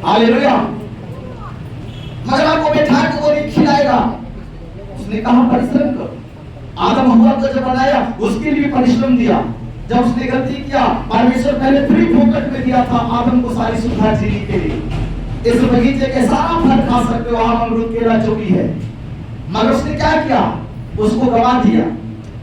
Hallelujah. मगर आपको बैठा के वो नहीं खिलाएगा। उसने कहा परिश्रम करो। आदम हवा को जब बनाया उसके लिए परिश्रम दिया। जब उसने गलती किया, परमेश्वर पहले फ्री फोकट में दिया था आदम को सारी सुविधा जीने के लिए। इस बगीचे के सारा फल खा सकते हो, आम अमरूद केला जो भी है। मगर उसने क्या किया? उसको गवा दिया।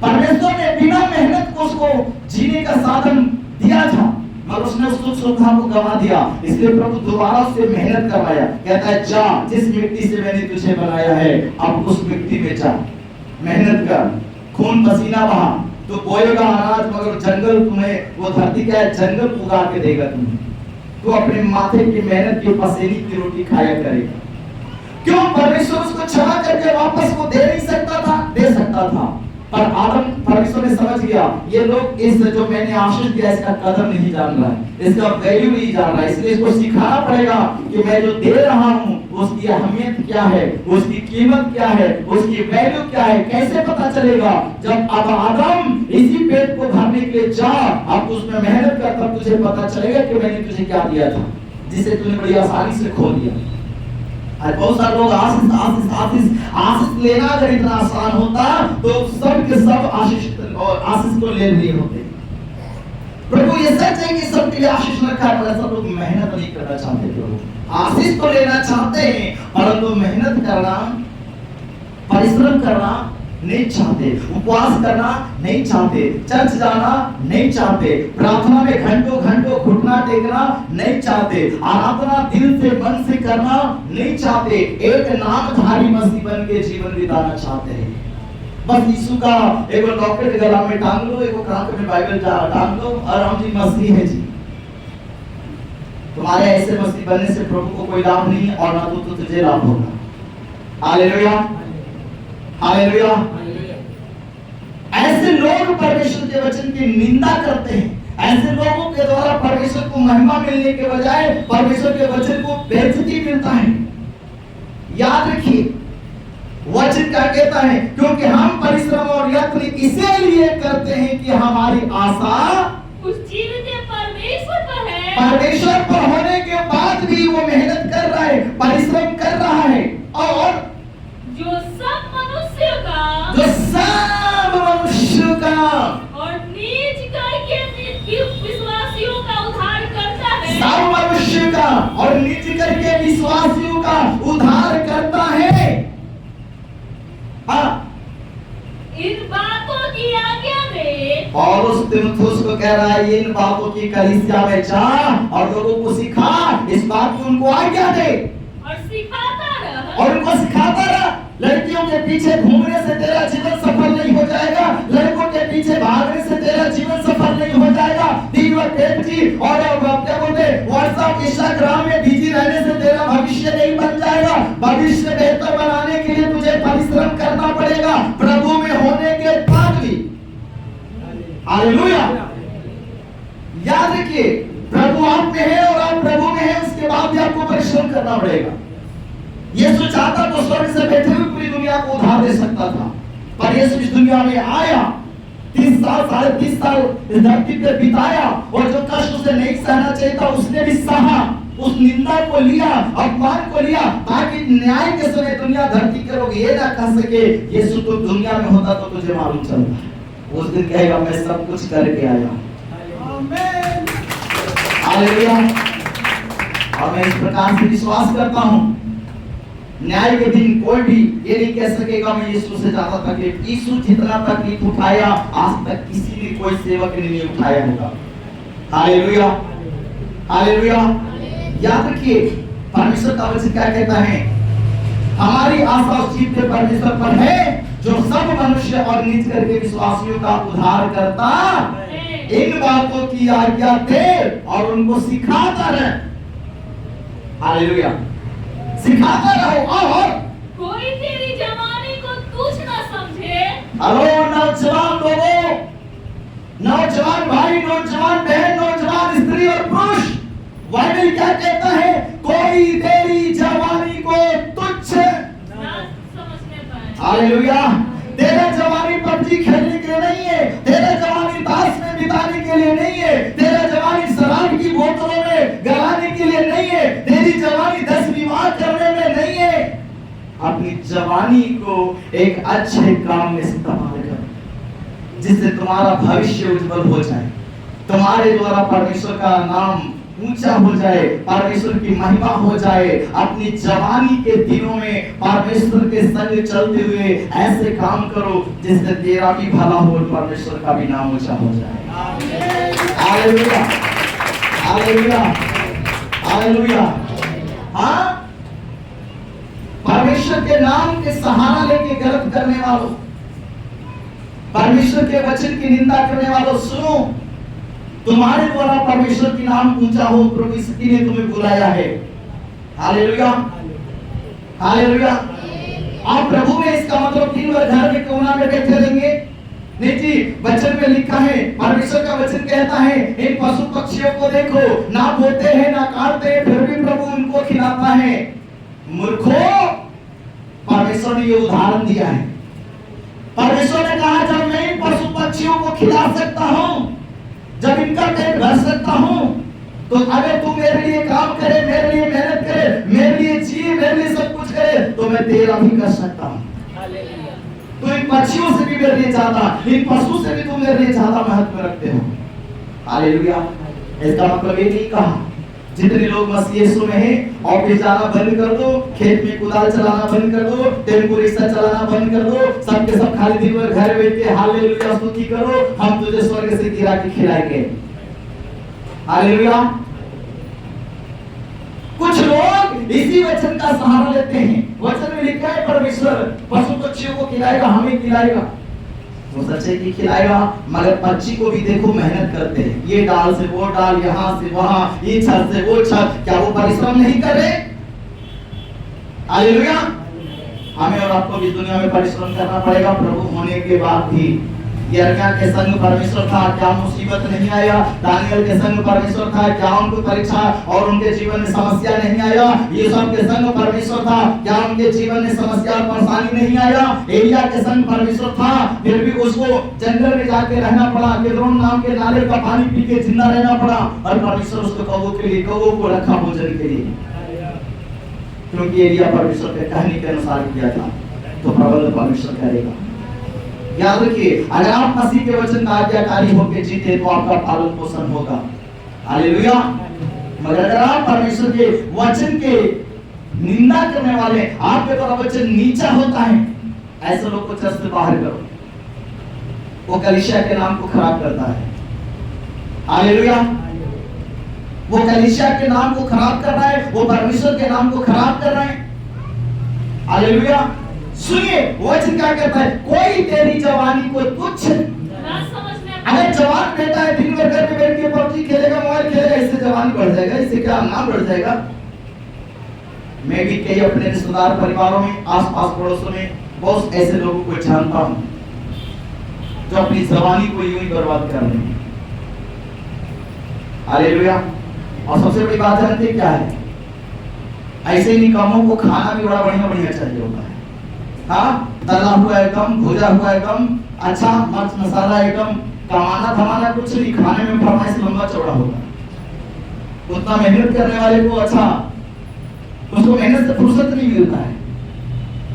परमेश्वर ने बिना मेहनत को उसको जीने का साधन दिया था, मगर उसने उस सुख सुविधा को गवा दिया। इसलिए प्रभु दोबारा उससे मेहनत करवाया। कहता है जा, जिस मिट्टी से मैंने तुझे बनाया है अब उस मिट्टी में जा, मेहनत कर, खून पसीना बहा। तो बोएगा अनाज, मगर जंगल तुम्हें, वो धरती क्या है, जंगल उगा के देगा तुम्हें। तो अपने माथे की मेहनत की पसीने की रोटी खाया करेगा। क्यों? परमेश्वर उसको क्षमा करके वापस वो दे नहीं सकता था? दे सकता था, पर आदम, परमेश्वर ने समझ गया ये लोग इस जो मैंने आशीष दिया इसका कदर नहीं जान रहा है, इसका वैल्यू नहीं जान रहा है। इसलिए इसको सिखाना पड़ेगा कि मैं जो दे रहा हूँ उसकी अहमियत क्या है, उसकी कीमत क्या है, उसकी वैल्यू क्या है। कैसे पता चलेगा? जब अब आदम इसी पेट को भरने के लिए जा, अब उसमें मेहनत कर, तब तुझे पता चलेगा कि मैंने तुझे क्या दिया था, जिसे तूने बड़ी आसानी से खो दिया। आज बहुत सारे लोग आशीष आशीष आशीष आशीष लेना अगर इतना आसान होता तो सब के सब आशीष और आशीष को ले लिए होते। प्रभु ये सच है कि सबके लिए आशीष रखा है, पर सब लोग मेहनत नहीं करना चाहते। प्रभु आशीष तो लेना चाहते हैं, परंतु मेहनत करना, परिश्रम करना नहीं चाहते, उपवास करना नहीं चाहते, चर्च जाना नहीं चाहते, प्रार्थना में घंटों घंटों घुटना टेकना नहीं चाहते, आराधना दिल से मन से करना नहीं चाहते, एक नामधारी मसीह बन के जीवन बिताना चाहते हैं। बस यीशु का एक लॉकेट गला में टांग लो, एक कांध में बाइबल टांग लो और हम जी मसीह है जी। तुम्हारे ऐसे मसीह बनने से प्रभु को कोई लाभ नहीं और ना तो तुझे लाभ होगा। Hallelujah, hallelujah. ऐसे लोग परमेश्वर के वचन की निंदा करते हैं। ऐसे लोगों के द्वारा परमेश्वर को महिमा मिलने के बजाय परमेश्वर के वचन को बेइज्जती मिलता है। याद रखिए, वचन क्या कहता है? क्योंकि हम परिश्रम और यत्न इसीलिए करते हैं कि हमारी आशा उस जीवित परमेश्वर पर है। परमेश्वर पर होने के बाद भी वो मेहनत कर रहा है, परिश्रम कर रहा है, और जो सब मनुष्यों का और नीच करके विश्वासियों का उद्धार करता है। सब मनुष्य का और नीच करके विश्वासियों का उद्धार करता है। हाँ, इन बातों की आज्ञा दे। और उस तीमुथियुस को कह रहा है इन बातों की कलीसिया में जा और लोगों को सिखा, इस बात की उनको आज्ञा दे और सिखाता रह। और उनको सिखाता रहा। लड़कियों के पीछे घूमने से तेरा जीवन सफल नहीं हो जाएगा, लड़कों के पीछे भागने से तेरा जीवन सफल नहीं हो जाएगा, दिन भर टेक्सी और क्या बोलते व्हाट्सएप इंस्टाग्राम में बिजी रहने से तेरा भविष्य नहीं बन जाएगा। भविष्य बेहतर बनाने के लिए तुझे परिश्रम करना पड़ेगा, प्रभु में होने के बाद भी। हालेलुया। याद रखिए, प्रभु आप में है और आप प्रभु में है, उसके बाद भी आपको परिश्रम करना पड़ेगा। यीशु चाहता तो स्वर्ग से बैठे हुए पूरी दुनिया को उधार दे सकता था, पर यीशु इस दुनिया में आया, 30 साल 30.5 साल इस धरती पे बिताया, और जो कष्ट उसे नहीं सहना चाहिए था उसने भी सहा, उस निंदा को लिया, अपमान को लिया, ताकि न्याय के समय दुनिया धरती के लोग ये ना कह सके यीशु तो दुनिया में होता तो तुझे मालूम चलता। उस दिन कहेगा मैं सब कुछ करके आया। आमीन, हालेलुया। और मैं इस प्रकार से विश्वास करता हूँ, न्याय के दिन कोई भी ये नहीं कह सकेगा मैं यीशु से ज्यादा तकलीफ, यीशु जितना तकलीफ उठाया आज तक किसी भी कोई सेवक ने नहीं उठाया होगा। Hallelujah, hallelujah. याद रखिए, परमेश्वर का वचन क्या कहता है? हमारी आशा उस चीज पे परमेश्वर पर है जो सब मनुष्य और नीच करके विश्वासियों का उद्धार करता, इन बातों की आज्ञा दे और उनको सिखाता रहे। हालेलुया, सिखाता रहो। और कोई तेरी जवानी को तुच्छ न समझे। हेलो नौजवान लोगों, नौजवान भाई, नौजवान बहन, नौजवान स्त्री और पुरुष, बाइबल क्या कहता है? कोई तेरी जवानी को तुच्छ न समझने पाए। हालेलुया। तेरा जवानी पबजी खेलने के लिए नहीं है, तेरा जवानी ताश में बिताने के लिए नहीं है, तेरा जवानी शराब की बोतलों में गलाने के लिए नहीं है, तेरी अपनी जवानी 10 विवाह करने में नहीं है। अपनी जवानी को एक अच्छे काम में इस्तेमाल करो जिससे तुम्हारा भविष्य उज्जवल हो जाए, तुम्हारे द्वारा परमेश्वर का नाम ऊंचा हो जाए, परमेश्वर की महिमा हो जाए। अपनी जवानी के दिनों में परमेश्वर के संग चलते हुए ऐसे काम करो जिससे तेरा भी भला हो और परमेश्वर का भी नाम ऊंचा हो जाए। Hallelujah, hallelujah, hallelujah. हाँ, परमेश्वर के नाम के सहारा लेके गलत करने वालों, परमेश्वर के वचन की निंदा करने वालों, सुनो, तुम्हारे द्वारा परमेश्वर की नाम ऊंचा हो, प्रभु इसके लिए तुम्हें बुलाया है। Hallelujah, hallelujah. आप प्रभु में, इसका मतलब दिन भर घर में कोना में बैठे रहेंगे नहीं जी। वचन में लिखा है, परमेश्वर का वचन कहता है, इन पशु पक्षियों को देखो, ना बोते हैं ना काटते हैं, फिर भी प्रभु उनको खिलाता है। मूर्खों, परमेश्वर ने ये उदाहरण दिया है। परमेश्वर ने कहा, जब मैं इन पशु पक्षियों को खिला सकता हूं, जब इनका पेट भर सकता हूं, तो अगर तू मेरे लिए काम करे, मेरे लिए मेहनत करे, मेरे लिए जिए, मेरे लिए सब कुछ करे, तो मैं तेरा भी कर सकता हूं। तो इन पक्षियों से भी मेरे लिए ज्यादा, इन पशु से भी तुम मेरे लिए ज्यादा महत्व रखते हो। हालेलुया। इसका मतलब ये नहीं कहा जितने लोग मसीह यीशु में हैं, ऑफिस जाना बंद कर दो, खेत में कुदाल चलाना बंद कर दो, टेम्पो रिक्शा चलाना बंद कर दो, सबके सब खाली दिन भर घर बैठ के हालेलुया स्तुति करो, हम तुझे स्वर्ग से गिरा के खिलाएंगे। हालेलुया। कुछ लोग इसी वचन का सहारा लेते हैं। वचन में लिखा है, परमेश्वर पशु पक्षियों को खिलाएगा, हमें खिलाएगा। वो सच है कि खिलाएगा, मगर पक्षी को भी देखो मेहनत करते हैं, ये डाल से वो डाल, यहाँ से वहां, ये छत से वो छत, क्या वो परिश्रम नहीं कर रहे? हालेलुया। हमें और आपको भी दुनिया में परिश्रम करना पड़ेगा प्रभु होने के बाद भी। यर्मिया के संग परमेश्वर था, क्या मुसीबत नहीं आया? दानियल के संग परमेश्वर था, क्या उनको परीक्षा और उनके जीवन में समस्या नहीं आया? यूसुफ के संग परमेश्वर था, क्या उनके जीवन में समस्या और परेशानी नहीं आया? एलिया के संग परमेश्वर था, फिर भी उसको जंगल में जाके रहना पड़ा, किद्रोन नाम के नाले का पानी पी के जिंदा रहना पड़ा, और परमेश्वर उसको कौवों के लिए, कौवों को रखा भोजन के लिए, क्योंकि एलिया परमेश्वर के कहने के अनुसार किया था। तो प्रबंध परमेश्वर करेगा। याद रखिए, अगर आप मसीह के वचन का आज्ञाकारी होकर जीते तो आपका पालन पोषण होगा। हालेलुया। मगर अगर आप परमेश्वर के वचन के निंदा करने वाले, आपके द्वारा वचन नीचा होता है, ऐसे लोग को चर्च से बाहर करो। वो कलीसिया के नाम को खराब करता है। हालेलुया। वो कलीसिया के नाम को खराब कर रहा है, वो परमेश्वर के नाम को खराब कर रहा है। हालेलुया। सुनिए, वचन क्या कहता है? कोई तेरी जवानी को तुच्छ ना समझने। अगर जवान बेटा है, दिन भर घर में बैठ के पबजी खेलेगा, मोबाइल खेलेगा, इससे जवानी बढ़ जाएगा, इससे क्या नाम बढ़ जाएगा? मैं भी कई अपने रिश्तेदार परिवारों में, आस-पास पड़ोसों में बहुत ऐसे लोगों को जानता हूं जो अपनी जवानी को यूं ही बर्बाद कर रहे हैं। हालेलुया। और सबसे बड़ी बात जानते क्या है? ऐसे निकामों को खाना भी बड़ा बढ़िया बढ़िया चाहिए होता है। हाँ, तला हुआ एकदम, भुजा हुआ एकदम, अच्छा मर्च मसाला एकदम, कमाना धमाना कुछ नहीं, खाने में फरमाइश लंबा चौड़ा होगा। उतना मेहनत करने वाले को अच्छा, उसको मेहनत से फुर्सत नहीं मिलता है।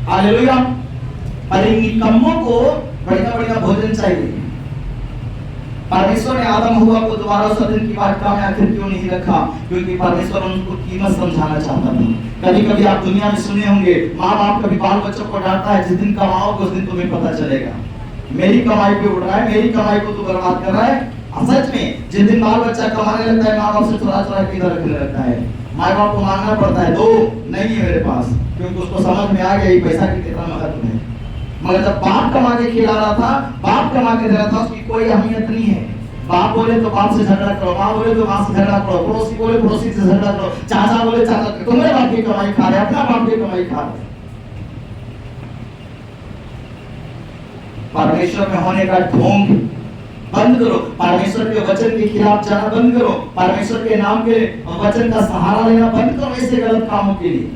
हालेलुया। पर इन निकम्मों को बढ़िया बढ़िया भोजन चाहिए। परमेश्वर ने आदम हुआ को दोबारा सदन की वाटिका में आखिर क्यों नहीं रखा? क्योंकि परमेश्वर उनको कीमत समझाना चाहता था। कभी कभी आप दुनिया में सुने होंगे, माँ बाप कभी बाल बच्चों को डांटता है, जिस दिन कमाओगे उस दिन तुम्हें पता चलेगा, मेरी कमाई पे उड़ रहा है, मेरी कमाई को तू बर्बाद कर रहा है। सच में जिस दिन बाल बच्चा कमाने लगता है, माँ बाप से चुरा चुरा के इधर रखने लगता है, माँ बाप को मांगना पड़ता है, दो नहीं है मेरे पास, क्योंकि उसको समझ में आ गया पैसा की कितना महत्व है। मगर जब बाप कमा के खिला रहा था, बाप कमा के दे रहा था, उसकी कोई अहमियत नहीं है। बाप बोले तो बाप से झगड़ा करो, माँ बोले तो माँ से झगड़ा करो, पड़ोसी बोले पड़ोसी से झगड़ा करो, चाचा बोले चाचा, तुम्हारे बाप की कमाई खा रहे, अपना बाप की कमाई खा रहे। परमेश्वर में होने का ढोंग बंद करो, परमेश्वर के वचन के खिलाफ जाना बंद करो, परमेश्वर के नाम के वचन का सहारा लेना बंद करो ऐसे गलत कामों के लिए।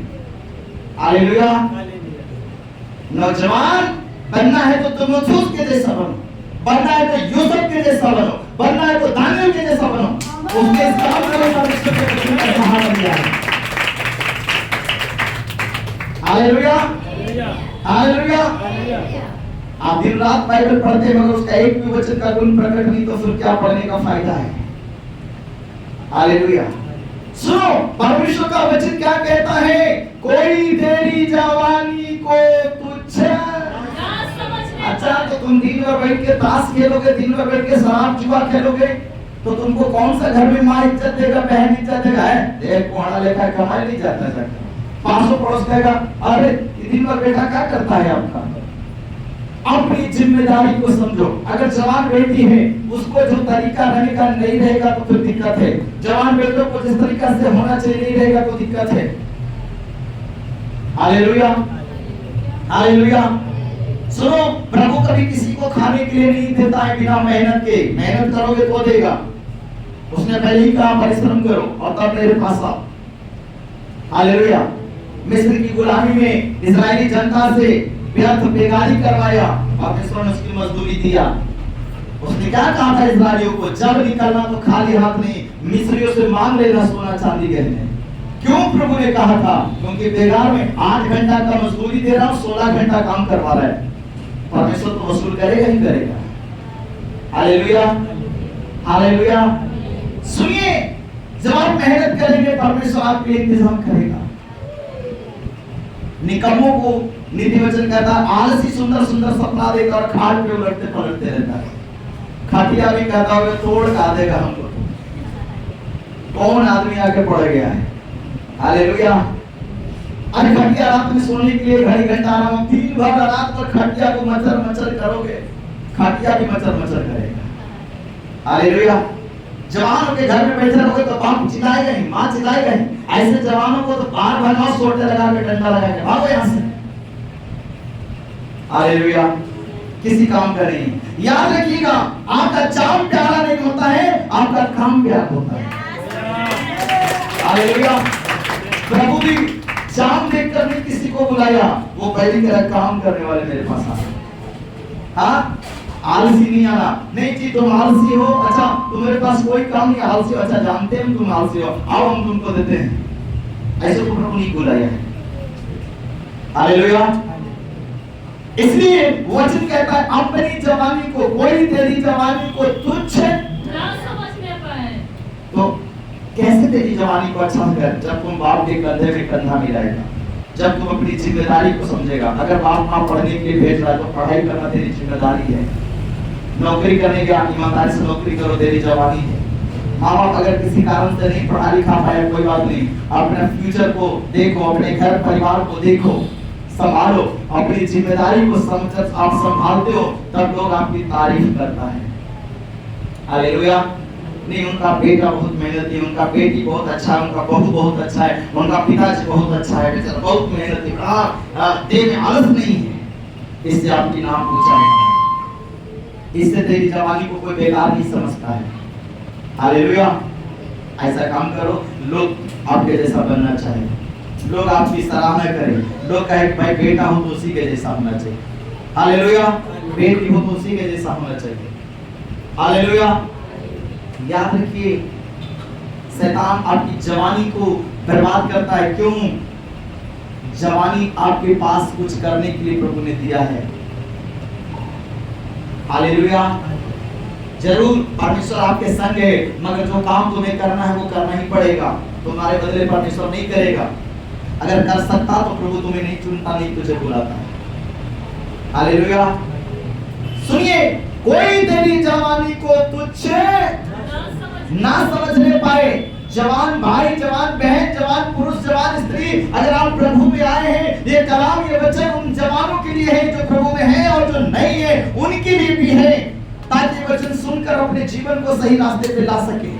हालेलुया। नौजवान बनना है तो तुम यूसुफ के जैसा बनो, बनना है तो यूसुफ के जैसा बनो, बनना है तो दानियल के जैसा बनो। उसके काम करो, परमेश्वर के वचन का सहारा लिया है। Hallelujah, hallelujah. आप दिन रात बाइबल पढ़ते हैं मगर उसका एक भी वचन का गुण प्रकट नहीं, तो फिर क्या पढ़ने का फायदा है? हालेलुया। सुनो, परमेश्वर का वचन क्या कहता है? कोई तेरी जवानी को तुच्छ अच्छा, तो तुम दिन भर बैठ के ताश खेलोगे, दिन भर बैठ के शराब जुआ खेलोगे, तो तुमको कौन सा घर में माँ इज्जत देगा, बहन इज्जत देगा? है देख कोहड़ा लेखा कमाई नहीं जाता जाता 500 पड़ोस कहेगा अरे दिन भर बेटा क्या करता है आपका? अपनी जिम्मेदारी को समझो। अगर जवान बेटी है उसको जो तरीका रहने का नहीं रहेगा तो फिर दिक्कत है। जवान बेटों को जिस तरीका से होना चाहिए नहीं रहेगा तो दिक्कत है। Hallelujah, hallelujah. सुनो, प्रभु कभी किसी को खाने के लिए नहीं देता है बिना मेहनत के। मेहनत करोगे तो देगा। उसने पहले ही कहा परिश्रम करो और तब मेरे पास आओ। हालेलुया। मिस्र की गुलामी में इजरायली जनता से व्यर्थ बेगारी करवाया, परमेश्वर ने उसकी मजदूरी दिया। उसने क्या कहा था इजरायलियों को? जब निकलना तो खाली हाथ नहीं, मिस्रियों से मांग लेना सोना चांदी गहने। क्यों प्रभु ने कहा था? क्योंकि बेगार में 8 घंटा का मजदूरी दे रहा हूं, 16 घंटा काम करवा रहा है। परमेश्वर तो वसूल करेगा ही करेगा। Hallelujah, hallelujah. सुनिए, जब आप मेहनत करेंगे परमेश्वर आपके लिए इंतजाम करेगा। निकम्मों को नीति वचन कहता है आलसी सुंदर सुंदर सपना देकर और खाट पे उलटते पलटते रहता है। खटिया भी कहता होगा तोड़ का देगा हमको। कौन आदमी आके पड़ गया है? हालेलुया। अरे खटिया रात में सोने के लिए घड़ी घंटा आराम, दिन भर रात भर खटिया को मचर मचर करोगे, खटिया भी मचर मचर करेगा। हालेलुया। जवानों के घर में बैठे रहोगे तो बाप चिल्लाएगा ही, माँ चिल्लाएगा ही। ऐसे जवानों को तो बाहर भगाओ, सोटे लगा के डंडा लगा के भागो यहाँ से। हालेलुया। किसी काम का नहीं। याद रखिएगा, आपका चाव प्यारा नहीं होता है, आपका काम प्यारा होता है। हालेलुया। प्रभु भी चाव देखकर नहीं किसी को बुलाया, वो पहली तरह काम करने वाले मेरे पास आए। हाँ, आलसी नहीं आना। नहीं जी तुम आलसी हो, अच्छा तुम्हारे पास कोई काम नहीं, आलसी हो, अच्छा जानते हैं तुम आलसी हो, आओ हम तुमको देते हैं। ऐसे को प्रभु नहीं बुलाया है। हालेलुया। इसलिए वचन कहता है अपनी जवानी को, कोई तेरी जवानी को तुच्छ ना समझने पाए। तो कैसे तेरी जवानी को अच्छा कर? जब तुम बाप के कंधे में कंधा मिलाएगा, जब तुम अपनी जिम्मेदारी को समझेगा। अगर बाप माँ पढ़ने के लिए भेज रहा है तो पढ़ाई करना तेरी जिम्मेदारी है। नौकरी करने के आप ईमानदारी से नौकरी करो, तेरी जवानी है। माँ बाप अगर किसी कारण से नहीं पढ़ा लिखा पाया, कोई बात नहीं, अपने फ्यूचर को देखो, अपने घर परिवार को देखो, संभालो, अपनी जिम्मेदारी को समझ आप संभालते हो, तब लोग आपकी तारीफ करता है। हालेलुया। नहीं उनका बेटा बहुत मेहनती है, उनका बेटी बहुत अच्छा है, उनका बहू बहुत अच्छा है, उनका पिताजी बहुत अच्छा है, बेचारा बहुत मेहनती, देह में आलस नहीं है, इससे आपकी नाम ऊंचा है। इससे तेरी जवानी को कोई बेकार नहीं समझता है। हालेलुया। ऐसा काम करो, लोग आपके जैसा बनना चाहिए, लोग आपकी सराहना करें, लोग कहे भाई बेटा हो तो उसी के जैसा होना चाहिए। हालेलुया। बेटी हो तो उसी के जैसा होना चाहिए। हालेलुया। याद रखिए, शैतान आपकी जवानी को बर्बाद करता है। क्यों? जवानी आपके पास कुछ करने के लिए प्रभु ने दिया है। हालेलुया। जरूर परमेश्वर आपके संग है, मगर जो काम तुम्हें करना है वो करना ही पड़ेगा। तुम्हारे बदले परमेश्वर नहीं करेगा। अगर कर सकता तो प्रभु तुम्हें नहीं चुनता, नहीं तुझे बुलाता। हालेलुया। सुनिए, कोई तेरी जवानी को तुच्छ ना समझने पाए। जवान भाई, जवान बहन, जवान पुरुष, जवान स्त्री, अगर आप प्रभु में आए हैं, ये कलाम, ये वचन उन जवानों के लिए है जो प्रभु में है, और जो नहीं है उनके लिए भी है, ताकि वचन सुनकर अपने जीवन को सही रास्ते पे ला सके।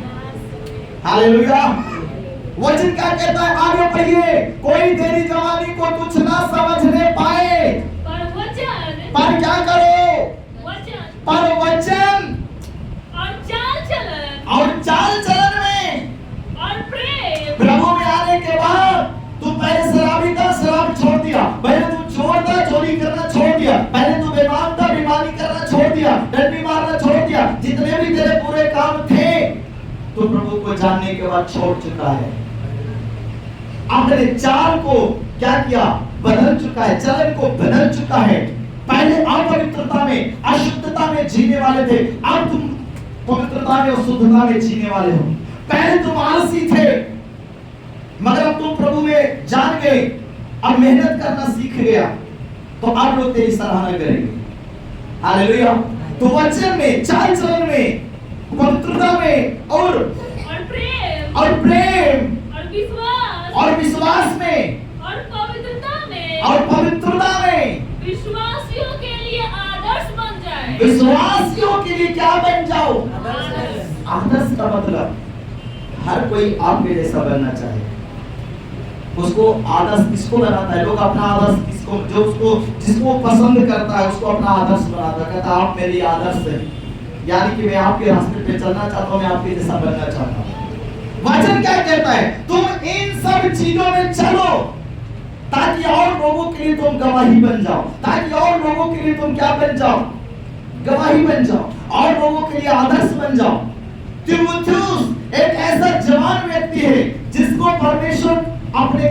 हालेलुया। वचन क्या कहता है? आगे पढ़िए। कोई तेरी जवानी को तुच्छ ना समझने पाए, पर क्या करो? पर वचन और चाल चलन में और प्रेम। प्रभु में आने के बाद तू पहले शराबी था, शराब छोड़ दिया, पहले तू चोर था, चोरी करना छोड़ दिया, पहले तू बेईमान था, बेईमानी करना छोड़ दिया, डंडी मारना छोड़ दिया, जितने भी तेरे बुरे काम थे तो प्रभु को जानने के बाद छोड़ चुका है। अपने चाल को क्या किया? बदल चुका है, चलन को बदल चुका है। पहले आप पवित्रता में, अशुद्धता में जीने वाले थे, अब तुम पवित्रता में और शुद्धता में जीने वाले हो। पहले तुम आलसी थे, मगर अब तुम प्रभु में जान गए, अब मेहनत करना सीख गया, तो अब लोग तेरी सराहना करेंगे। हालेलुया। तो वचन में, चाल चलन में, पवित्रता में और प्रेम और विश्वास में और पवित्रता में और पवित्रता में विश्वासियों के लिए आदर्श बन जाए। विश्वासियों के लिए क्या बन जाओ? आदर्श का मतलब हर कोई आपके जैसा बनना चाहे। उसको आदर्श किसको बनाता है? लोग अपना आदर्श किसको, जो उसको जिसको पसंद करता है उसको अपना आदर्श बनाता है, कहता है आप मेरी आदर्श है, यानी कि मैं आपके रास्ते पे चलना चाहता हूं, मैं आपके जैसा बनना चाहता हूं। वचन क्या कहता है? तुम इन सब चीजों में चलो ताकि और लोगों के लिए तुम गवाही बन जाओ, ताकि और लोगों के लिए तुम क्या बन जाओ? गवाही बन जाओ, और लोगों के लिए आदर्श बन जाओ। तीमुथियुस एक ऐसा जवान व्यक्ति है जिसको परमेश्वर